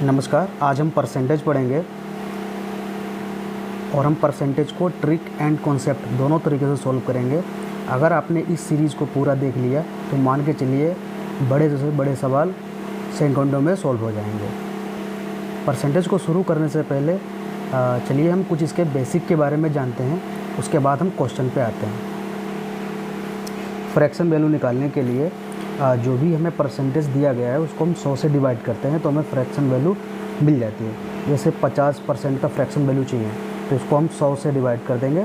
नमस्कार, आज हम परसेंटेज पढ़ेंगे और हम परसेंटेज को ट्रिक एंड कॉन्सेप्ट दोनों तरीके से सॉल्व करेंगे। अगर आपने इस सीरीज़ को पूरा देख लिया तो मान के चलिए बड़े से बड़े सवाल सेकंडों में सॉल्व हो जाएंगे। परसेंटेज को शुरू करने से पहले चलिए हम कुछ इसके बेसिक के बारे में जानते हैं, उसके बाद हम क्वेश्चन पे आते हैं। फ्रैक्शन वैल्यू निकालने के लिए जो भी हमें परसेंटेज दिया गया है उसको हम 100 से डिवाइड करते हैं तो हमें फ्रैक्शन वैल्यू मिल जाती है। जैसे 50% का फ्रैक्शन वैल्यू चाहिए तो इसको हम 100 से डिवाइड कर देंगे,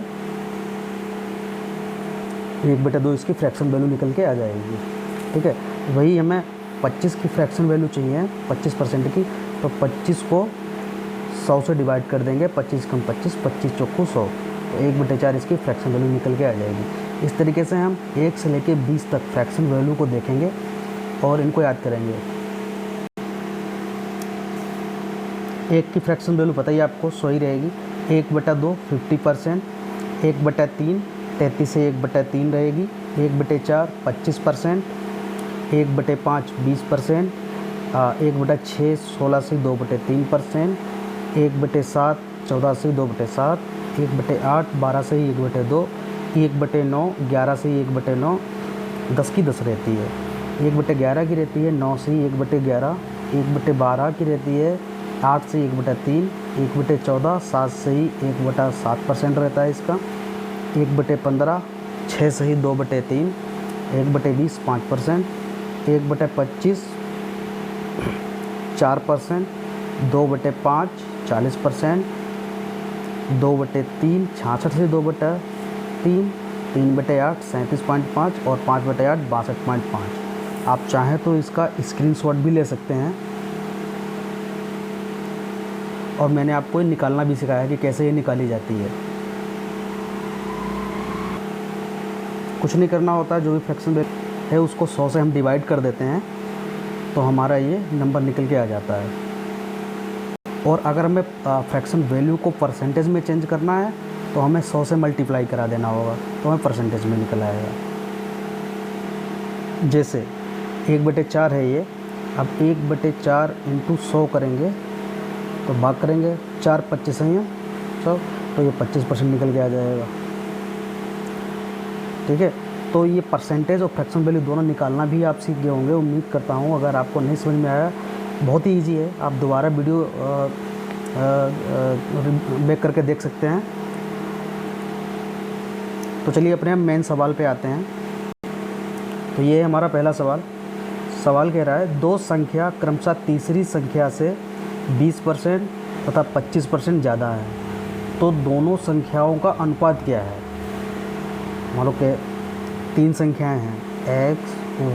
1/2 इसकी फ्रैक्शन वैल्यू निकल के आ जाएगी। ठीक है, वही हमें 25 की फ्रैक्शन वैल्यू चाहिए 25% की, तो 25 को 100 से डिवाइड कर देंगे, 25 कम 25, 25 चौको 100, तो 1/4 इसकी फ्रैक्शन वैल्यू निकल के आ जाएगी। इस तरीके से हम 1 से लेके 20 तक फ्रैक्शन वैल्यू को देखेंगे और इनको याद करेंगे। 1 की फ्रैक्शन वैल्यू पता ही आपको 100 ही रहेगी। 1/2 50%, 1/3 33 से 1/3 रहेगी, 1/4 25%, 1/5 20%, 1/6 16 से 2/3%, 1/7 14 से 2/7, 1/8 12 से 1/2, 1/9 11 से 1/9, 10 की 10 रहती है, 1/11 की रहती है, 9 से 1/11, 1/12 की रहती है, 8 से 1/3, 1/14 7 से ही 1/7% रहता है इसका, 1/15 6 से ही 2/3, 1/20 5%, 1/25 4%, 2/5 40%, 2/3 66 से 2/3, 3/8 37.5 और 5/8 62.5। आप चाहें तो इसका स्क्रीनशॉट भी ले सकते हैं और मैंने आपको ये निकालना भी सिखाया कि कैसे ये निकाली जाती है। कुछ नहीं करना होता, जो भी फ्रैक्शन है उसको 100 से हम डिवाइड कर देते हैं तो हमारा ये नंबर निकल के आ जाता है। और अगर हमें फ्रैक्शन वैल्यू को परसेंटेज में चेंज करना है तो हमें 100 से मल्टीप्लाई करा देना होगा तो हमें परसेंटेज में निकल आएगा। जैसे 1/4 है ये, अब 1/4 इंटू 100 करेंगे तो भाग करेंगे, 4 25 हैं 100, तो ये 25% निकल के आ जाएगा। ठीक है, तो ये परसेंटेज और फ्रैक्शन वैल्यू दोनों निकालना भी आप सीख गए होंगे, उम्मीद करता हूँ। अगर आपको नहीं समझ में आया, बहुत ही ईजी है, आप दोबारा वीडियो बैक करके देख सकते हैं। तो चलिए अपने हम मेन सवाल पे आते हैं। तो ये है हमारा पहला सवाल। सवाल कह रहा है 2 संख्या क्रमशः तीसरी संख्या से 20% तथा 25% ज़्यादा है, तो दोनों संख्याओं का अनुपात क्या है। मान लो कि 3 संख्याएं हैं x,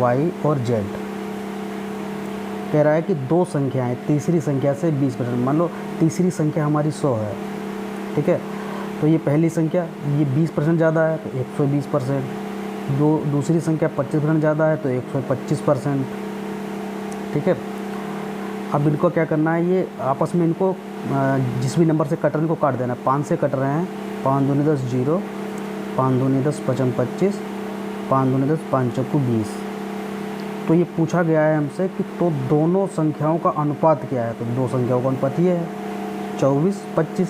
y और z। कह रहा है कि 2 संख्याएं तीसरी संख्या से 20%, मान लो तीसरी संख्या हमारी 100 है। ठीक है, तो ये पहली संख्या ये 20% ज़्यादा है तो 120%, दूसरी संख्या 25% ज़्यादा है तो 125%। ठीक है, अब इनको क्या करना है, ये आपस में इनको जिस भी नंबर से कट रहे हैं इनको काट देना है। 5 से कट रहे हैं, 5 दूनी 10 0, 5 दूनी 10 55 25, 5 दूनी 10 5 चौको 20। तो ये पूछा गया है हमसे कि तो दोनों संख्याओं का अनुपात क्या है। तो दो संख्याओं का अनुपात ये है 24 25।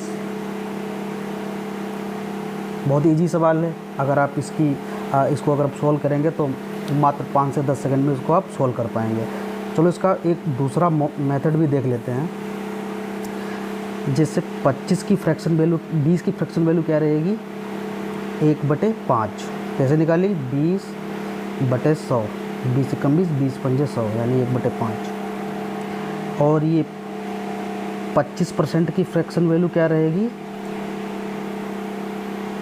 बहुत इजी सवाल है। अगर आप इसको अगर आप सोल्व करेंगे तो मात्र 5 से 10 सेकंड में इसको आप सोल्व कर पाएंगे। चलो इसका एक दूसरा मेथड भी देख लेते हैं। जैसे 25 की फ्रैक्शन वैल्यू, 20 की फ्रैक्शन वैल्यू क्या रहेगी 1/5। कैसे निकाली 20/100, 20 से कम 20, 20 पंजे 100 यानी 1/5। और ये 25% की फ्रैक्शन वैल्यू क्या रहेगी,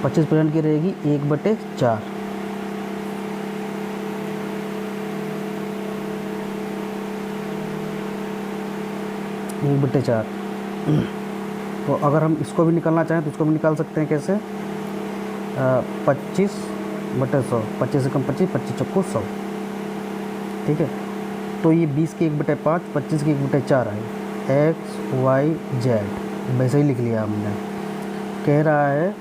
25% की रहेगी 1/4। तो अगर हम इसको भी निकालना चाहें तो इसको भी निकाल सकते हैं। कैसे 25/100, 25 से कम 25, 25 चौको 100। ठीक है, तो ये 20 की 1/5, 25 की 1/4 है, x y z वैसे ही लिख लिया हमने। कह रहा है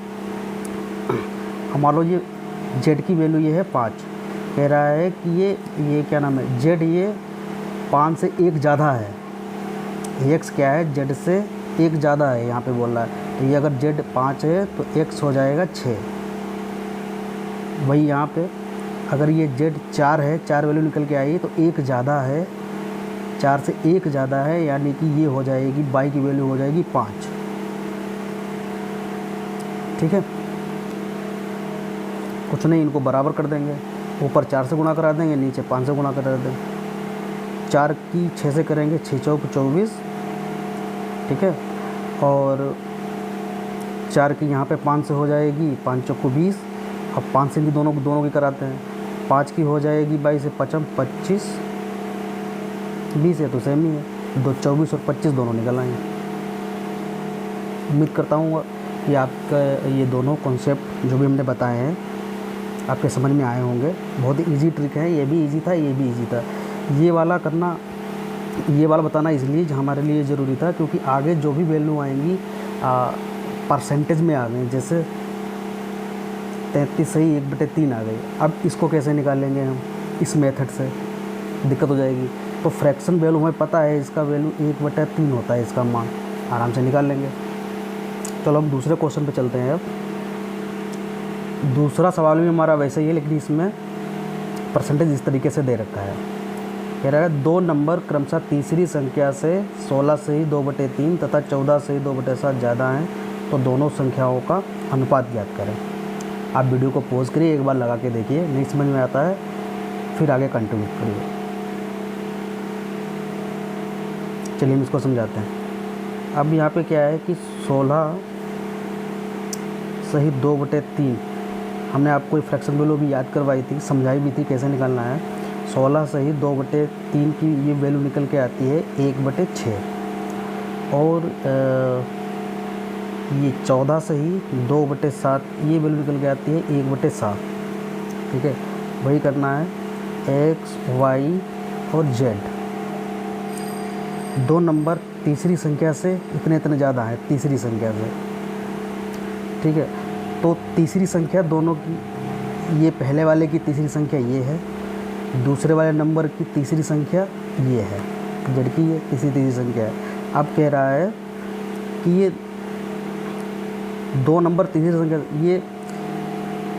मान लो ये z की वैल्यू ये है 5। कह रहा है कि ये क्या नाम है z, ये 5 से 1 ज़्यादा है x क्या है, z से एक ज़्यादा है यहाँ पे बोल रहा है, तो ये अगर z 5 है तो x हो जाएगा 6। वही यहाँ पे अगर ये z 4 है, 4 वैल्यू निकल के आई तो एक ज़्यादा है, 4 से एक ज़्यादा है, यानी कि ये हो जाएगी y की वैल्यू हो जाएगी 5। ठीक है, कुछ नहीं, इनको बराबर कर देंगे, ऊपर 4 से गुणा करा देंगे, नीचे 5 से गुणा करा देंगे। 4 की 6 से करेंगे, 6 चौक 24, ठीक है, और 4 की यहाँ पे 5 से हो जाएगी, 5 चौक 20, अब 5 से भी दोनों की कराते हैं, 5 की हो जाएगी 22 से 5 25, 20 है तो सेम ही है, 2 24 और 25 दोनों निकल आएंगे। उम्मीद करता हूँ कि आपका ये दोनों कॉन्सेप्ट जो भी हमने बताए हैं आपके समझ में आए होंगे। बहुत इजी ट्रिक है, ये भी इजी था, ये भी इजी था। ये वाला करना, ये वाला बताना इसलिए हमारे लिए ज़रूरी था क्योंकि आगे जो भी वैल्यू आएंगी परसेंटेज में आ गई, जैसे 33 सही 1/3 आ गई। अब इसको कैसे निकालेंगे हम, इस मेथड से दिक्कत हो जाएगी। तो फ्रैक्शन वैल्यू हमें पता है, इसका वैल्यू 1/3 होता है, इसका मान आराम से निकाल लेंगे। चलो हम दूसरे क्वेश्चन पे चलते हैं। अब दूसरा सवाल भी हमारा वैसे ही है, लेकिन इसमें परसेंटेज इस तरीके से दे रखा है। कह रहा है 2 नंबर क्रमशः तीसरी संख्या से 16 से ही 2/3 तथा 14 से ही 2/7 ज़्यादा हैं, तो दोनों संख्याओं का अनुपात ज्ञात करें। आप वीडियो को पॉज करिए, एक बार लगा के देखिए, नहीं समझ में आता है फिर आगे कंटिन्यू करिए। चलिए हम इसको समझाते हैं। अब यहाँ पे क्या है कि 16 सही 2/3, हमने आपको फ्रैक्शन वैल्यू भी याद करवाई थी, समझाई भी थी कैसे निकालना है। 16 सही 2/3 की ये वैल्यू निकल के आती है 1/6, और ये 14 सही 2/7 ये वैल्यू निकल के आती है 1/7। ठीक है, वही करना है x, y और z। 2 नंबर तीसरी संख्या से इतने ज़्यादा है, तीसरी संख्या से। ठीक है, तो तीसरी संख्या दोनों की, ये पहले वाले की तीसरी संख्या ये है, दूसरे वाले नंबर की तीसरी संख्या ये है, जेड की ये तीसरी संख्या है। अब कह रहा है कि ये 2 नंबर तीसरी संख्या, ये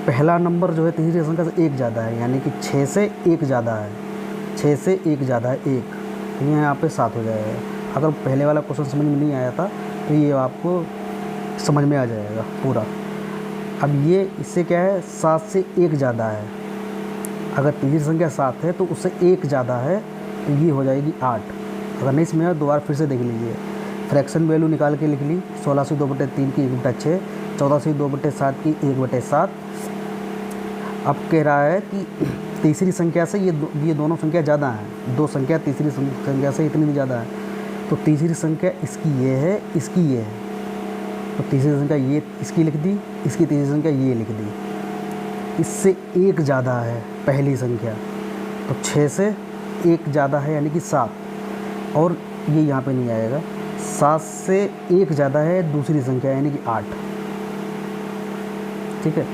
पहला नंबर जो है तीसरी संख्या से एक ज़्यादा है, यानी कि 6 से एक ज़्यादा है, 6 से एक ज़्यादा है 1, तो ये यहाँ पे 7 हो जाएगा। अगर पहले वाला क्वेश्चन समझ में नहीं आया था तो ये आपको समझ में आ जाएगा पूरा। अब ये इससे क्या है, 7 से एक ज़्यादा है, अगर तीसरी संख्या 7 है तो उससे एक ज़्यादा है, तो ये हो जाएगी 8। अगर नहीं समझ में आया दोबारा फिर से देख लीजिए। फ्रैक्शन वैल्यू निकाल के लिख ली, 16 से 2/3 की 1/6, 14 से 2/7 की 1/7। अब कह रहा है कि तीसरी संख्या से ये दोनों संख्या ज़्यादा हैं, 2 संख्या तीसरी संख्या से इतनी ज़्यादा है, तो तीसरी संख्या इसकी ये है, इसकी ये है, तो तीसरी संख्या ये इसकी लिख दी, इसकी तीसरी संख्या ये लिख दी। इससे एक ज़्यादा है पहली संख्या, तो 6 से एक ज़्यादा है यानी कि 7, और ये यहाँ पे नहीं आएगा। 7 से एक ज़्यादा है दूसरी संख्या यानी कि 8। ठीक है,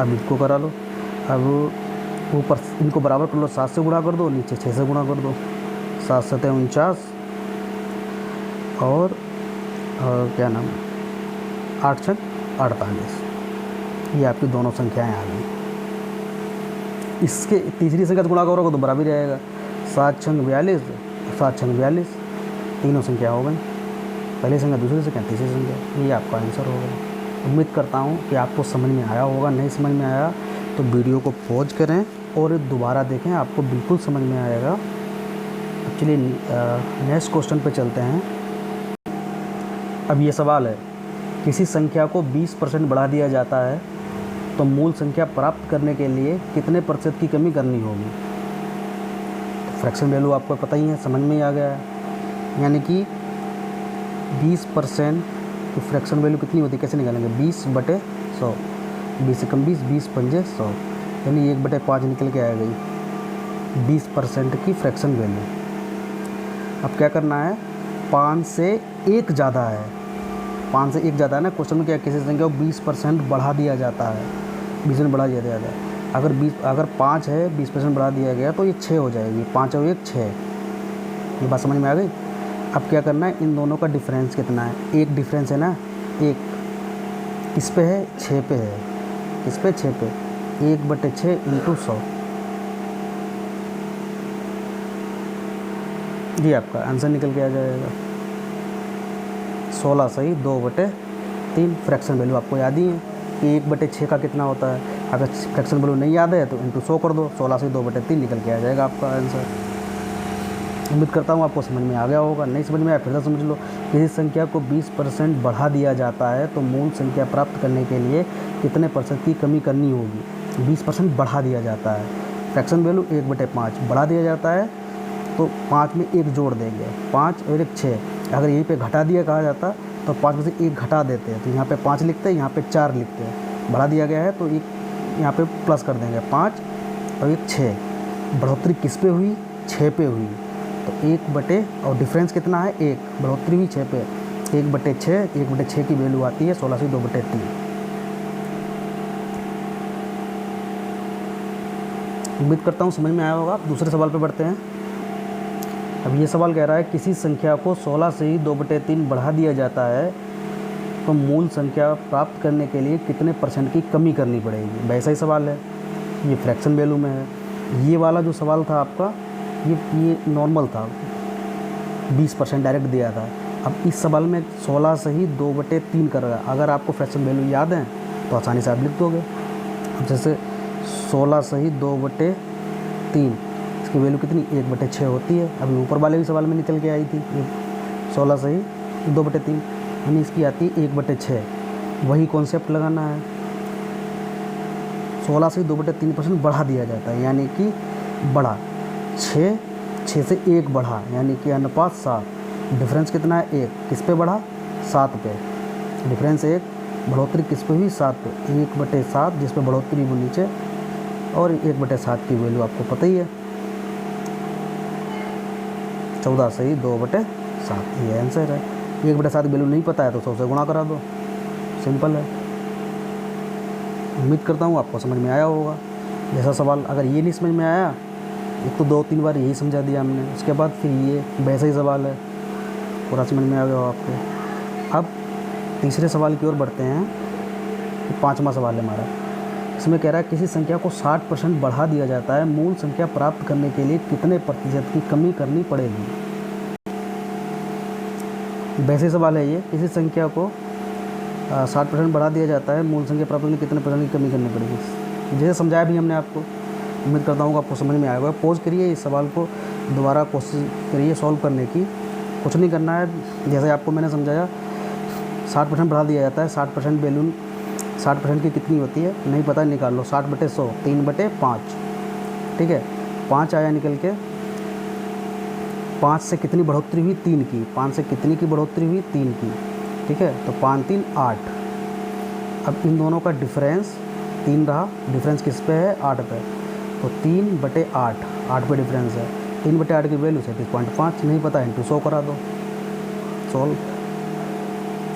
अब इसको करा लो, अब ऊपर इनको बराबर कर लो, 7 से गुणा कर दो, नीचे 6 से गुणा कर दो, 7 7 49 और क्या नाम है 8 6 48। ये आपकी दोनों संख्याएं आ गई। इसके तीसरी संख्या से गुणा करोगे तो बराबर रहेगा, 7 6 42, 7 6 42, तीनों संख्या हो गई, पहली संख्या दूसरी संख्या तीसरी संख्या। ये आपका आंसर होगा। उम्मीद करता हूँ कि आपको समझ में आया होगा। नहीं समझ में आया तो वीडियो को पॉज करें और दोबारा देखें, आपको बिल्कुल समझ में आएगा। चलिए नेक्स्ट क्वेश्चन पे चलते हैं। अब ये सवाल है, किसी संख्या को 20% बढ़ा दिया जाता है तो मूल संख्या प्राप्त करने के लिए कितने प्रतिशत की कमी करनी होगी। तो फ्रैक्शन वैल्यू आपको पता ही है, समझ में ही आ गया है। यानी कि 20% तो फ्रैक्शन वैल्यू कितनी होती है, कैसे निकालेंगे, 20/100, 20 से कम 20, 20 पंजे 100, यानी 1/5 निकल के आ गई 20% की फ्रैक्शन वैल्यू। अब क्या करना है, 5 से एक ज़्यादा है, 5 से एक ज़्यादा है ना, क्वेश्चन में क्या किसी संख्या को 20% बढ़ा दिया जाता है, 20% बढ़ा दिया जाता है। अगर 5 है 20% बढ़ा दिया गया तो ये 6 हो जाएगी, 5 और 1 6। ये बात समझ में आ गई। अब क्या करना है, इन दोनों का डिफरेंस कितना है, एक डिफरेंस है ना, एक किस पे है, 6 पे है, किस पे, 6 पे, 1/6 इंटू 100, ये आपका आंसर निकल के आ जाएगा 16 सही 2/3। फ्रैक्शन वैल्यू आपको याद ही है कि 1/6 का कितना होता है, अगर फ्रैक्शन वैल्यू नहीं याद है तो इंटू 100 कर दो, 16 से 2/3 निकल के आ जाएगा आपका आंसर। उम्मीद करता हूँ आपको समझ में आ गया होगा, नहीं समझ में आया फिर से समझ लो। किसी संख्या को 20% बढ़ा दिया जाता है तो मूल संख्या प्राप्त करने के लिए कितने % की कमी करनी होगी। 20% बढ़ा दिया जाता है, फ्रैक्शन वैल्यू 1/5 बढ़ा दिया जाता है तो 5 में 1 जोड़ देंगे, 5 और 1 6। अगर यहीं पे घटा दिया कहा जाता तो 5 में से 1 घटा देते हैं, तो यहाँ पे 5 लिखते हैं, यहाँ पे 4 लिखते हैं। बढ़ा दिया गया है तो एक यहाँ पे प्लस कर देंगे, 5 और 1 6। बढ़ोतरी किस पे हुई, 6 पे हुई, तो 1 और डिफरेंस कितना है, 1, बढ़ोतरी हुई 6 पे, 1/6, 1/6 की वैल्यू आती है 16 से 2/3। उम्मीद करता हूँ समझ में आया होगा। दूसरे सवाल पे बढ़ते हैं। अब ये सवाल कह रहा है किसी संख्या को 16 से ही 2/3 बढ़ा दिया जाता है तो मूल संख्या प्राप्त करने के लिए कितने % की कमी करनी पड़ेगी। वैसा ही सवाल है, ये फ्रैक्शन वैल्यू में है। ये वाला जो सवाल था आपका ये नॉर्मल था, 20% डायरेक्ट दिया था। अब इस सवाल में 16 से ही 2/3 कर रहा है। अगर आपको फ्रैक्शन वैल्यू याद है तो आसानी से आप लिख दोगे। जैसे 16 से ही 2/3, इसकी वैल्यू कितनी, 1/6 होती है। अभी ऊपर वाले भी सवाल में निकल के आई थी, 16 से ही 2/3, यानी इसकी आती है 1/6। वही कॉन्सेप्ट लगाना है, 16 से 2/3% बढ़ा दिया जाता है, यानी कि बढ़ा 6 से 1 बढ़ा, यानी कि अनुपात 7। डिफरेंस कितना है, 1, किस पे बढ़ा, 7 पे, डिफरेंस 1, बढ़ोतरी किस पे हुई, 7 पे, 1/7 जिस पे बढ़ोतरी वो नीचे, और 1/7 की वैल्यू आपको पता ही है 14 से ही 2/7, ये आंसर है। 1/7 की वैल्यू नहीं पता है तो 100 से गुणा करा दो, सिंपल है। उम्मीद करता हूँ आपको समझ में आया होगा। जैसा सवाल अगर ये नहीं समझ में आया, एक तो 2-3 बार यही समझा दिया हमने, उसके बाद फिर ये वैसा ही सवाल है, पूरा समझ में आ गया होगा आपको। अब तीसरे सवाल की ओर बढ़ते हैं। 5वां सवाल है हमारा। इसमें कह रहा है किसी संख्या को 60% बढ़ा दिया जाता है, मूल संख्या प्राप्त करने के लिए कितने % की कमी करनी पड़ेगी। वैसे सवाल है ये, किसी संख्या को 60% बढ़ा दिया जाता है, मूल संख्या प्राप्त करने के लिए कितने % की कमी करनी पड़ेगी। जैसे समझाया भी हमने आपको, उम्मीद करता हूँ आपको समझ में आया होगा। पॉज करिए, इस सवाल को दोबारा कोशिश करिए सॉल्व करने की। कुछ नहीं करना है, जैसे आपको मैंने समझाया 60% बढ़ा दिया जाता है, 60% वैल्यू 60% की कितनी होती है नहीं पता, निकाल लो, 60/100 3/5, ठीक है। 5 आया निकल के, 5 से कितनी बढ़ोतरी हुई, 3 की, 5 से कितनी की बढ़ोतरी हुई, 3 की, ठीक है। तो 5 3 8। अब इन दोनों का डिफरेंस 3 रहा, डिफरेंस किस पे है, 8 पे, तो 3/8, 8 पे डिफरेंस है। 3/8 की वैल्यू 37.5, नहीं पता इंटू 100 करा दो, सॉल्व।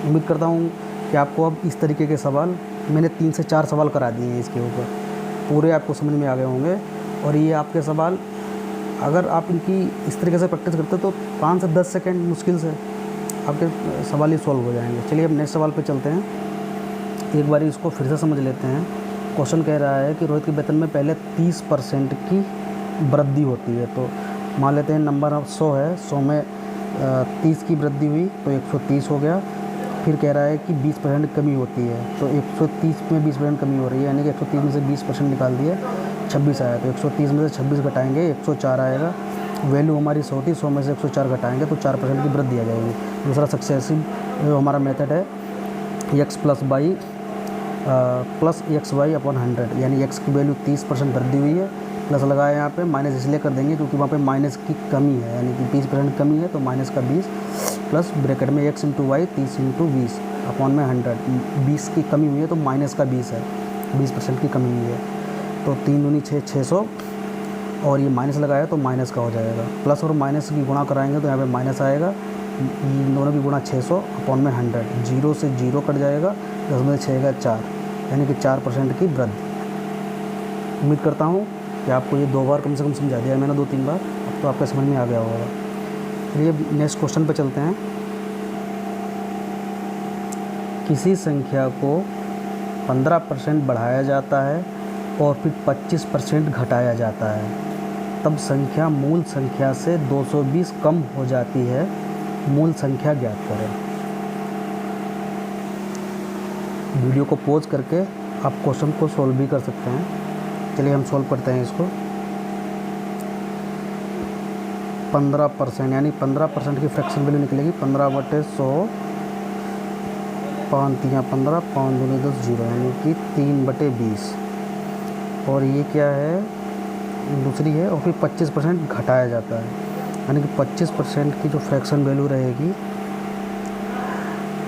उम्मीद करता हूँ कि आपको अब इस तरीके के सवाल, मैंने 3 से 4 सवाल करा दिए हैं इसके ऊपर, पूरे आपको समझ में आ गए होंगे। और ये आपके सवाल अगर आप इनकी इस तरीके से प्रैक्टिस करते तो 5 से 10 सेकंड मुश्किल से आपके सवाल ही सॉल्व हो जाएंगे। चलिए अब नेक्स्ट सवाल पे चलते हैं, एक बार इसको फिर से समझ लेते हैं। क्वेश्चन कह रहा है कि रोहित के वेतन में पहले 30% की वृद्धि होती है। तो मान लेते हैं नंबर अब 100 है, 100 में 30 की वृद्धि हुई तो 130 हो गया। फिर कह रहा है कि 20% कमी होती है, तो 130 में 20% कमी हो रही है, यानी कि 130 में से 20% निकाल दिए, 26 आया। तो 130 में से 26 घटाएंगे, 104 आएगा। वैल्यू हमारी 100 थी, 100 में से 104 घटाएंगे तो 4% की वृद्धि आ जाएगी। दूसरा सक्सेसिव जो हमारा मेथड है, x + y प्लस xy/100, यानी x की वैल्यू 30% वृद्धि हुई है, प्लस लगाया यहाँ पे, माइनस इसलिए कर देंगे क्योंकि वहाँ पे माइनस की कमी है, यानी कि 20% कमी है तो माइनस का 20, प्लस ब्रैकेट में x × y 30 × 20/100। 20 की कमी हुई है तो माइनस का 20 है, 20% की कमी हुई है। तो 3 दूनी 6, 600, और ये माइनस लगाया तो माइनस का हो जाएगा। प्लस और माइनस की गुणा कराएंगे तो यहाँ पे माइनस आएगा, इन दोनों की गुणा 600/100, 0 से 0 कट जाएगा, 10 में 6 का 4, यानी कि 4% की वृद्धि। उम्मीद करता हूँ कि आपको ये 2 बार कम से कम समझा दिया मैंने, 2-3 बार, अब तो आपके समझ में आ गया होगा। चलिए नेक्स्ट क्वेश्चन पे चलते हैं। किसी संख्या को 15% बढ़ाया जाता है और फिर 25% घटाया जाता है, तब संख्या मूल संख्या से 220 कम हो जाती है। मूल संख्या ज्ञात करें। वीडियो को पॉज करके आप क्वेश्चन को सॉल्व भी कर सकते हैं। चलिए हम सॉल्व करते हैं इसको। 15% यानी 15% की फ्रैक्शन वैल्यू निकलेगी 15/100, 5×3 15, 5×2 10 0 यानी कि 3/20। और ये क्या है, दूसरी है। और फिर 25% घटाया जाता है, यानी कि 25% की जो फ्रैक्शन वैल्यू रहेगी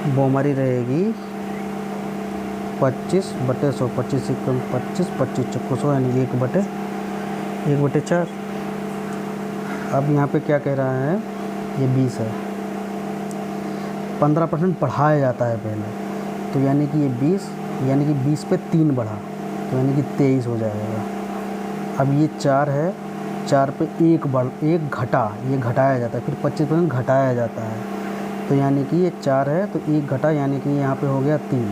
वो हमारी रहेगी 25/100, 25 से कम 25, 25 चक्को 100 यानी 1/4। अब यहाँ पे क्या कह रहा है, ये 20 है। 15% बढ़ाया जाता है पहले, तो यानी कि ये 20, यानी कि 20 पे 3 बढ़ा, तो यानी कि 23 हो जाएगा। अब ये 4 है, 4 पे 1 घटा, ये घटाया जाता है, फिर 25% घटाया जाता है, तो यानी कि ये 4 है तो 1 घटा, यानी कि यहाँ पे हो गया 3।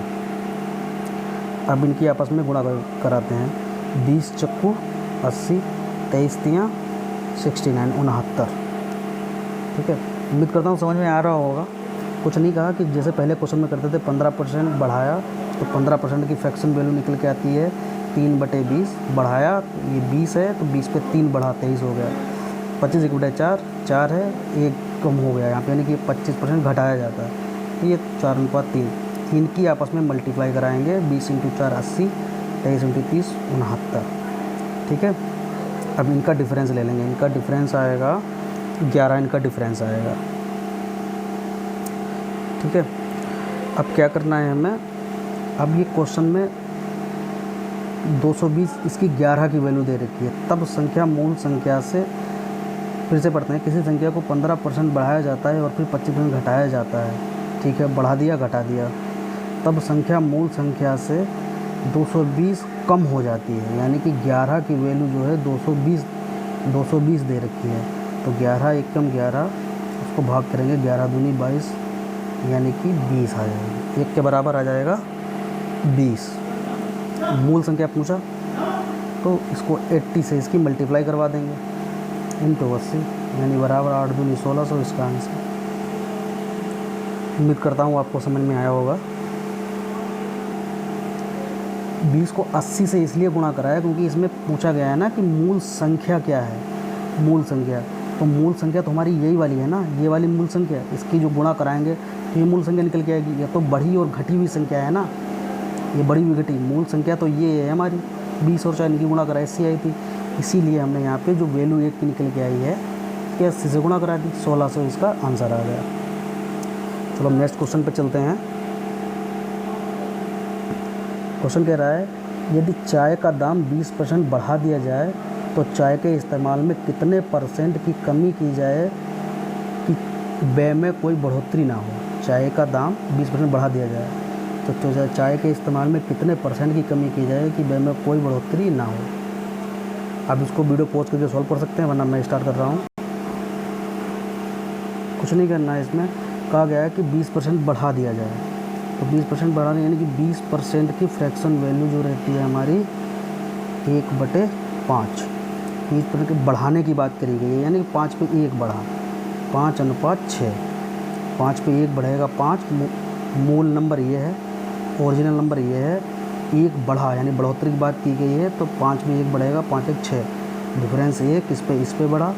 अब इनकी आपस में गुणा कराते हैं। 20 चक्कू 80, 23 तियाँ 69, 69। ठीक है, उम्मीद करता हूँ समझ में आ रहा होगा। कुछ नहीं कहा कि जैसे पहले क्वेश्चन में करते थे 15% बढ़ाया तो 15% की फ्रैक्शन वैल्यू निकल के आती है 3/20, बढ़ाया तो ये 20 है तो 20 पे 3 बढ़ा 23 हो गया। 25 1/4, 4 है, 1 कम हो गया यहाँ पे, यानी कि 25% घटाया जाता है, तो ये 4:3। इनकी आपस में मल्टीप्लाई कराएंगे। 20 × 4 80, 23 × 30 69। ठीक है, अब इनका डिफरेंस ले लेंगे। इनका डिफरेंस आएगा 11, इनका डिफरेंस आएगा। ठीक है, अब क्या करना है हमें, अब ये क्वेश्चन में 220 इसकी 11 की वैल्यू दे रखी है, तब संख्या मूल संख्या से, फिर से पढ़ते हैं। किसी संख्या को 15% बढ़ाया जाता है और फिर 25% घटाया जाता है। ठीक है, बढ़ा दिया घटा दिया, तब संख्या मूल संख्या से 220 कम हो जाती है, यानी कि 11 की वैल्यू जो है 220 दे रखी है, तो 11 एकम 11, उसको भाग करेंगे 11 दूनी 22, यानी कि 20 आ जाएगा। 1 के बराबर आ जाएगा 20। मूल संख्या पूछा तो इसको 80 से इसकी मल्टीप्लाई करवा देंगे, इंटू 80 यानी बराबर 8 दूनी 1600, इसका आंसर। उम्मीद करता हूँ आपको समझ में आया होगा। 20 को 80 से इसलिए गुणा कराया क्योंकि इसमें पूछा गया है ना कि मूल संख्या क्या है। मूल संख्या, तो मूल संख्या तो हमारी यही वाली है ना, ये वाली मूल संख्या, इसकी जो गुणा कराएंगे तो ये मूल संख्या निकल के आएगी। या तो बढ़ी और घटी हुई संख्या है ना, ये बढ़ी हुई घटी मूल संख्या तो ये है हमारी। 20 और 4 इनकी गुणा करा इससे आई थी, इसीलिए हमने यहाँ पे जो वैल्यू 1 की निकल के आई है कि 80 से गुणा करा दी, 1600 इसका आंसर आ गया। चलो नेक्स्ट क्वेश्चन पे चलते हैं। क्वेश्चन कह रहा है, यदि चाय का दाम 20% बढ़ा दिया जाए तो चाय के इस्तेमाल में कितने % की कमी की जाए कि व्यय में कोई बढ़ोतरी ना हो। चाय का दाम 20% बढ़ा दिया जाए तो चाय के इस्तेमाल में कितने % की कमी की जाए कि व्यय में कोई बढ़ोतरी ना हो। आप इसको वीडियो पॉज करके सॉल्व कर सकते हैं, वरना मैं स्टार्ट कर रहा हूँ। कुछ नहीं करना है, इसमें कहा गया है कि 20% बढ़ा दिया जाए, तो 20% बढ़ाने यानी कि 20% की फ्रैक्शन वैल्यू जो रहती है हमारी 1/5। 20% के बढ़ाने की बात करी गई है, यानी कि 5 पे 1 बढ़ा, 5:6। 5 पे 1 बढ़ेगा 5, मूल नंबर ये है, ओरिजिनल नंबर ये है। 1 बढ़ा यानी बढ़ोतरी की बात की गई है, तो 5 में 1 बढ़ेगा, 5 1 6, डिफरेंस 1, इस पे बढ़ा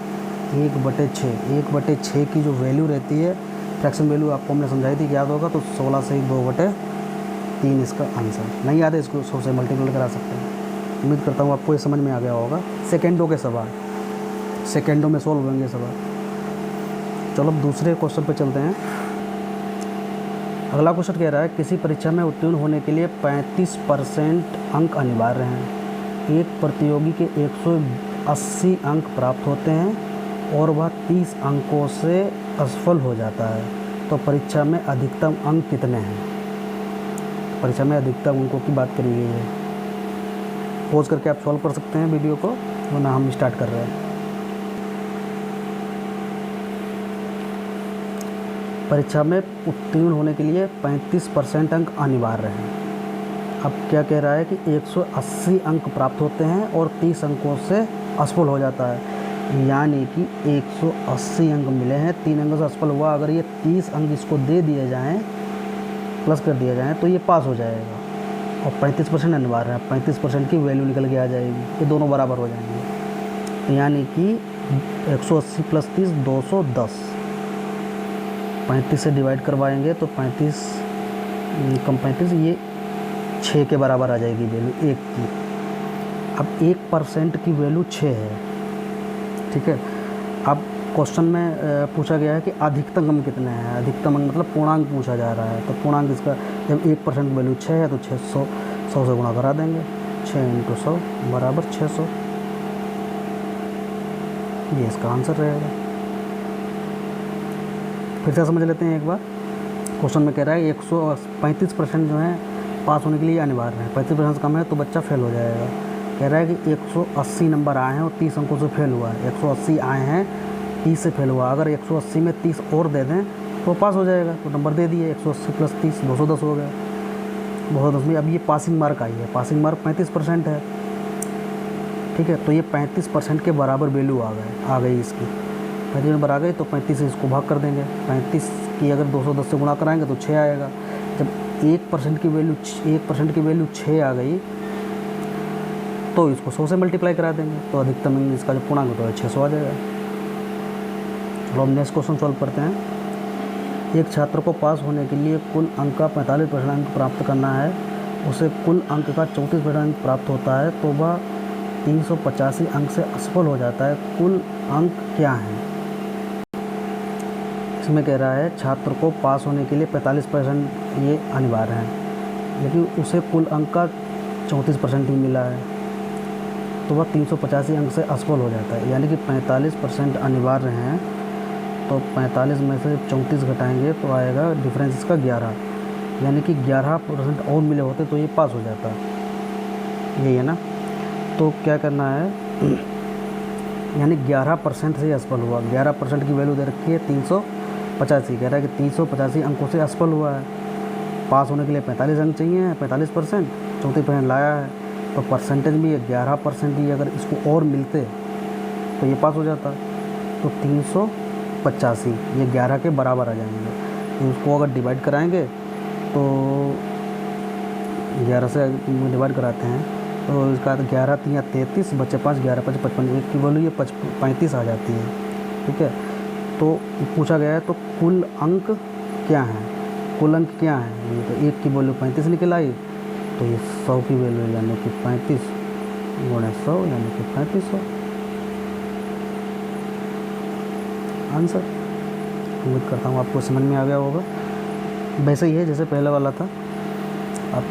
1/6। 1/6 की जो वैल्यू रहती है फ्रैक्शन वैल्यू आपको हमने समझाई थी, याद होगा, तो 16 से 2/3 इसका आंसर। नहीं याद है इसको 100 से मल्टीपल करा सकते हैं। उम्मीद करता हूँ आपको ये समझ में आ गया होगा। सेकेंडों के सवाल, सेकेंडों में सॉल्व होंगे सवाल। चलो अब दूसरे क्वेश्चन पे चलते हैं। अगला क्वेश्चन कह रहा है, किसी परीक्षा में उत्तीर्ण होने के लिए 35% अंक अनिवार्य हैं। एक प्रतियोगी के 180 अंक प्राप्त होते हैं और वह 30 अंकों से असफल हो जाता है, तो परीक्षा में अधिकतम अंक कितने हैं। परीक्षा में अधिकतम अंकों की बात करी गई है। पॉज करके आप सॉल्व कर सकते हैं वीडियो को, वरना हम स्टार्ट कर रहे हैं। परीक्षा में उत्तीर्ण होने के लिए 35% अंक अनिवार्य हैं। अब क्या कह रहा है कि 180 अंक प्राप्त होते हैं और 30 अंकों से असफल हो जाता है, यानी कि 180 अंक मिले हैं, 3 अंकों से असफल हुआ। अगर ये 30 अंक इसको दे दिए जाएँ, प्लस कर दिया जाए, तो ये पास हो जाएगा। और 35% अनिवार्य है, 35% की वैल्यू निकल के आ जाएगी, ये दोनों बराबर हो जाएंगे। तो यानी कि 180 प्लस 30 210, 35 से डिवाइड करवाएंगे तो 35 कम 35, ये 6 के बराबर आ जाएगी वैल्यू 1 की। अब 1% की वैल्यू 6 है, ठीक है। अब क्वेश्चन में पूछा गया है कि अधिकतम कितने हैं। अधिकतम मतलब पूर्णांक पूछा जा रहा है, तो पूर्णांक इसका जब 1% वैल्यू 6 है तो 600 100 से गुणा करा देंगे। 6 × 100 बराबर 600, ये इसका आंसर रहेगा। फिर से समझ लेते हैं एक बार। क्वेश्चन में कह रहा है 135% जो है पास होने के लिए अनिवार्य है, 35% कम है तो बच्चा फेल हो जाएगा। कह रहा है कि 180 नंबर आए हैं और 30 अंकों से फेल हुआ है। 180 आए हैं, 30 से फेल हुआ, अगर 180 में 30 और दे दें तो पास हो जाएगा। तो नंबर दे दिए, 180 प्लस 30 210 हो गया। 210 में अब ये पासिंग मार्क आई है, पासिंग मार्क 35% है, ठीक है। तो ये 35% के बराबर वैल्यू आ गई इसकी। 35 नंबर आ गई तो 35 से इसको भाग कर देंगे। 35 की अगर 210 से गुणा कराएंगे तो 6 आएगा। जब 1% की वैल्यू 6 आ गई तो इसको 100 से मल्टीप्लाई करा देंगे, तो अधिकतम इसका जो पूर्णांक होता है 600 आ जाएगा। चलो अब नेक्स्ट क्वेश्चन सॉल्व करते हैं। एक छात्र को पास होने के लिए कुल अंक का 45% अंक प्राप्त करना है, उसे कुल अंक का 34% अंक प्राप्त होता है, तो वह 385 अंक से असफल हो जाता है। कुल अंक क्या हैं? इसमें कह रहा है छात्र को पास होने के लिए 45% ये अनिवार्य है, लेकिन उसे कुल अंक का 34% ही मिला है, तो वह 385 अंक से असफल हो जाता है। यानी कि 45% अनिवार्य हैं, तो 45 में से 34 घटाएंगे तो आएगा डिफरेंस इसका 11, यानी कि 11% और मिले होते तो ये पास हो जाता। यही है ना। तो क्या करना है, यानी 11% से असफल हुआ। 11% की वैल्यू दे रखी है 385, कह रहा है कि 385 अंकों से असफल हुआ है। पास होने के लिए 45 अंक चाहिए, 45%, 34% लाया है, तो परसेंटेज में ये 11% ही अगर इसको और मिलते तो ये पास हो जाता। तो 385 ये 11 के बराबर आ जाएंगे। तो उसको अगर डिवाइड कराएंगे तो 11 से डिवाइड कराते हैं तो इसका 11 3 33 बचे 5, 11 5 55, एक की वैल्यू ये 35 आ जाती है, ठीक है। तो पूछा गया है तो कुल अंक क्या हैं, कुल अंक क्या हैं। ये तो एक की वैल्यू 35 निकल आई, तो ये 100 की वैल्यू यानी कि 35 गुणे 100 यानी कि 3500 आंसर। उम्मीद करता हूँ आपको समझ में आ गया होगा। वैसे ही है जैसे पहले वाला था। अब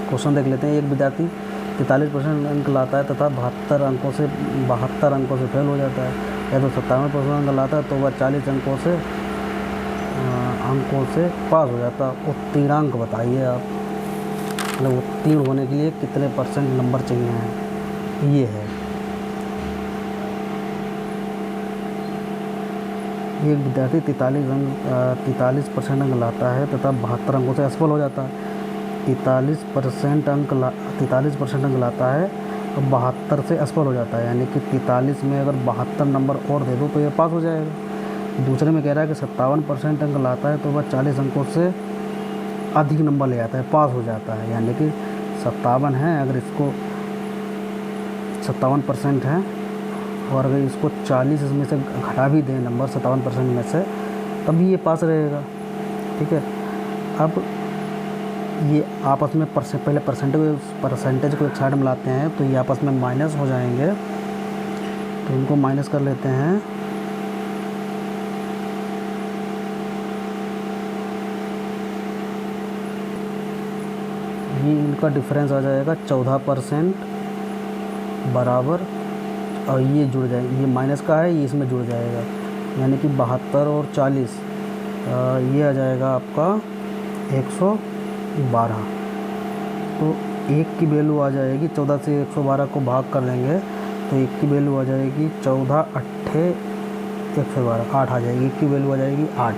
क्वेश्चन देख लेते हैं। एक विद्यार्थी 43% अंक लाता है तथा 72 अंकों से फेल हो जाता है, या तो 57% अंक लाता है तो वह 40 अंकों से पास हो जाता। उत्तीर्णांक बताइए आप, मतलब उत्तीर्ण होने के लिए कितने % नंबर चाहिए हैं, ये है। एक विद्यार्थी 43% अंक लाता है तथा 72 अंकों से असफल हो जाता है। 43% अंक लाता है और 72 से असफल हो जाता है, यानी कि 43 में अगर 72 नंबर और दे दो तो ये पास हो जाएगा। दूसरे में कह रहा है कि 57% अंक लाता है तो वह 40 अंकों से अधिक नंबर ले आता है, पास हो जाता है। यानी कि 57 है, अगर इसको 57% है और अगर इसको 40 इसमें से घटा भी दें नंबर 57% में से, तभी ये पास रहेगा, ठीक है। अब ये आपस में पहले परसेंटेज को एक साइड में लाते हैं तो ये आपस में माइनस हो जाएंगे, तो इनको माइनस कर लेते हैं। ये इनका डिफरेंस आ जाएगा 14% बराबर, और ये जुड़ जाएंगे, ये माइनस का है ये इसमें जुड़ जाएगा, यानी कि 72 और 40 ये आ जाएगा आपका 112। तो एक की वैल्यू आ जाएगी 14 से 112 को भाग कर लेंगे तो एक की वैल्यू आ जाएगी 14 8 1 से 12 8 आ जाएगी, 1 की वैल्यू आ जाएगी 8।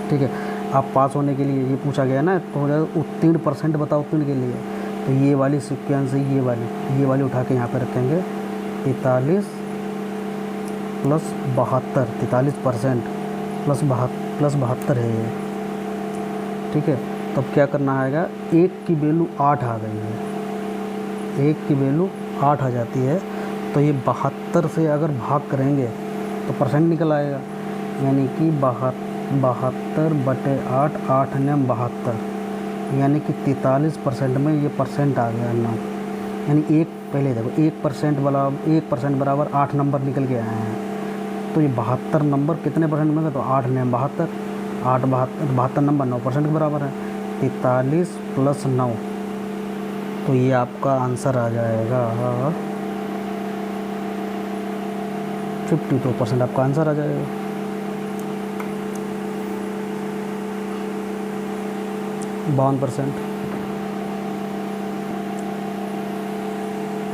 ठीक है, आप पास होने के लिए ये पूछा गया ना, तो हो जाएगा उत्तीर्ण परसेंट बताओ उत्तीर्ण के लिए, तो ये वाली सीक्वेंस है, ये वाली उठा के यहाँ पे रखेंगे 43 प्लस 72, 43% प्लस 72 है ये। ठीक है, तब क्या करना आएगा, 1 की वैल्यू 8 आ गई है, 1 की वैल्यू 8 आ जाती है, तो ये 72 से अगर भाग करेंगे तो परसेंट निकल आएगा, यानी कि 72/8, 8 9 72, यानी कि 43% में ये परसेंट आ गया ना, यानी एक पहले देखो 1% बराबर 8 नंबर निकल के आए हैं, तो ये 72 नंबर कितने परसेंट में, तो 8 9 72, 72 नंबर 9% के बराबर है, 43 प्लस 9, तो ये आपका आंसर आ जाएगा 52% आपका आंसर आ जाएगा। %52।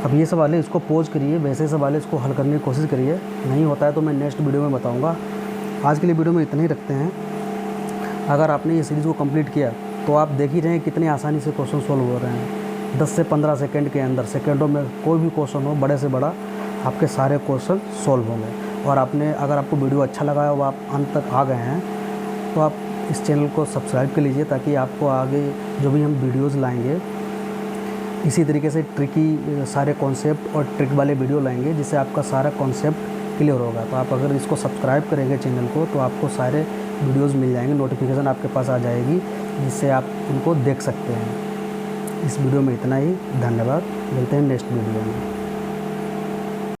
अब ये सवाल है, इसको पोज करिए, वैसे सवाल है इसको हल करने की कोशिश करिए, नहीं होता है तो मैं नेक्स्ट वीडियो में बताऊंगा। आज के लिए वीडियो में इतना ही रखते हैं। अगर आपने ये सीरीज़ को कंप्लीट किया तो आप देख ही रहे हैं कितनी आसानी से क्वेश्चन सॉल्व हो रहे हैं, 10 से 15 सेकंड के अंदर, सेकंडों में कोई भी क्वेश्चन हो, बड़े से बड़ा, आपके सारे क्वेश्चन सॉल्व होंगे। और अगर आपको वीडियो अच्छा लगा है, वो आप अंत तक आ गए हैं, तो आप इस चैनल को सब्सक्राइब कर लीजिए, ताकि आपको आगे जो भी हम वीडियोज़ लाएँगे इसी तरीके से ट्रिकी सारे कॉन्सेप्ट और ट्रिक वाले वीडियो लाएंगे, जिससे आपका सारा कॉन्सेप्ट क्लियर होगा। तो आप अगर इसको सब्सक्राइब करेंगे चैनल को, तो आपको सारे वीडियोस मिल जाएंगे, नोटिफिकेशन आपके पास आ जाएगी, जिससे आप उनको देख सकते हैं। इस वीडियो में इतना ही, धन्यवाद, मिलते हैं नेक्स्ट वीडियो में।